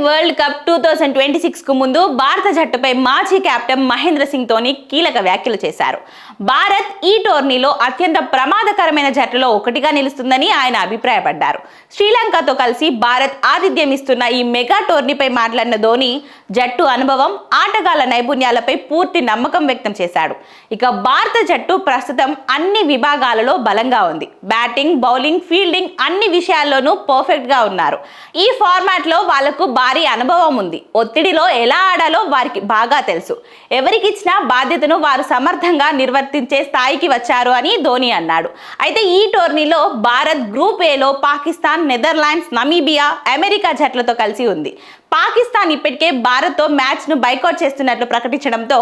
World cup 2026 కు ముందు భారత జట్టుపై మాజీ కెప్టెన్ మహేంద్ర సింగ్ ధోని కీలక వ్యాఖ్యలు చేశారు. భారత్ ఈ టోర్నీలో అత్యంత ప్రమాదకరమైన జట్టులో ఒకటిగా నిలుస్తుందని ఆయన అభిప్రాయపడ్డారు. శ్రీలంకతో కలిసి భారత్ ఆతిథ్యం ఇస్తున్న ఈ మెగా టోర్నీపై మాట్లాడిన ధోని జట్టు అనుభవం, ఆటగాళ్ల నైపుణ్యాలపై పూర్తి నమ్మకం వ్యక్తం చేశాడు. ఇక భారత జట్టు ప్రస్తుతం అన్ని విభాగాలలో బలంగా ఉంది. బ్యాటింగ్, బౌలింగ్, ఫీల్డింగ్ అన్ని విషయాల్లోనూ పర్ఫెక్ట్ గా ఉన్నారు. ఈ ఫార్మాట్ లో వాళ్లకు భారీ అనుభవం ఉంది. ఒత్తిడిలో ఎలా ఆడాలో వారికి బాగా తెలుసు. ఎవరికిచ్చిన బాధ్యతను వారు సమర్థంగా నిర్వర్తించే స్థాయికి వచ్చారు అని ధోని అన్నాడు. అయితే ఈ టోర్నీలో భారత్ గ్రూప్ ఏలో పాకిస్తాన్, నెదర్లాండ్స్, నమీబియా, అమెరికా జట్లతో కలిసి ఉంది. పాకిస్తాన్ ఇప్పటికే భారత్తో మ్యాచ్ను బైకాట్ చేస్తున్నట్లు ప్రకటించడంతో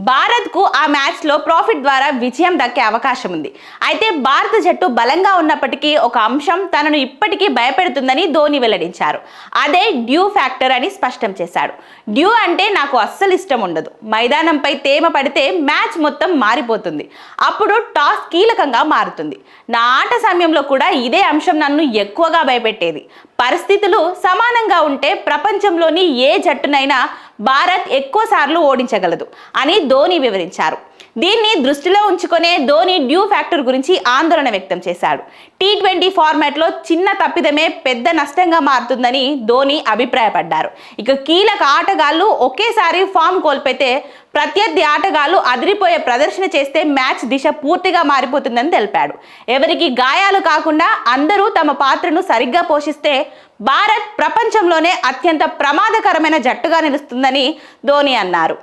భారత్కు ఆ మ్యాచ్లో ప్రాఫిట్ ద్వారా విజయం దక్కే అవకాశం ఉంది. అయితే భారత జట్టు బలంగా ఉన్నప్పటికీ ఒక అంశం తనను ఇప్పటికీ భయపెడుతుందని ధోని వెల్లడించారు. అదే డ్యూ ఫ్యాక్టర్ అని స్పష్టం చేశాడు. డ్యూ అంటే నాకు అస్సలు ఇష్టం ఉండదు. మైదానంపై తేమ పడితే మ్యాచ్ మొత్తం మారిపోతుంది. అప్పుడు టాస్ కీలకంగా మారుతుంది. నా ఆట సమయంలో కూడా ఇదే అంశం నన్ను ఎక్కువగా భయపెట్టేది. పరిస్థితులు సమానంగా ఉంటే ప్రపంచంలోని ఏ జట్టునైనా భారత్ ఎక్కువ సార్లు ఓడించగలదు అని ధోని వివరించారు. దీన్ని దృష్టిలో ఉంచుకునే ధోని డ్యూ ఫ్యాక్టర్ గురించి ఆందోళన వ్యక్తం చేశాడు. T20 ఫార్మాట్లో చిన్న తప్పిదమే పెద్ద నష్టంగా మారుతుందని ధోని అభిప్రాయపడ్డారు. ఇక కీలక ఆటగాళ్లు ఒకేసారి ఫామ్ కోల్పోతే ప్రత్యర్థి ఆటగాళ్లు అదిరిపోయే ప్రదర్శన చేస్తే మ్యాచ్ దిశ పూర్తిగా మారిపోతుందని తెలిపాడు. ఎవరికి గాయాలు కాకుండా అందరూ తమ పాత్రను సరిగ్గా పోషిస్తే భారత్ ప్రపంచంలోనే అత్యంత ప్రమాదకరమైన జట్టుగా నిలుస్తుందని ధోని అన్నారు.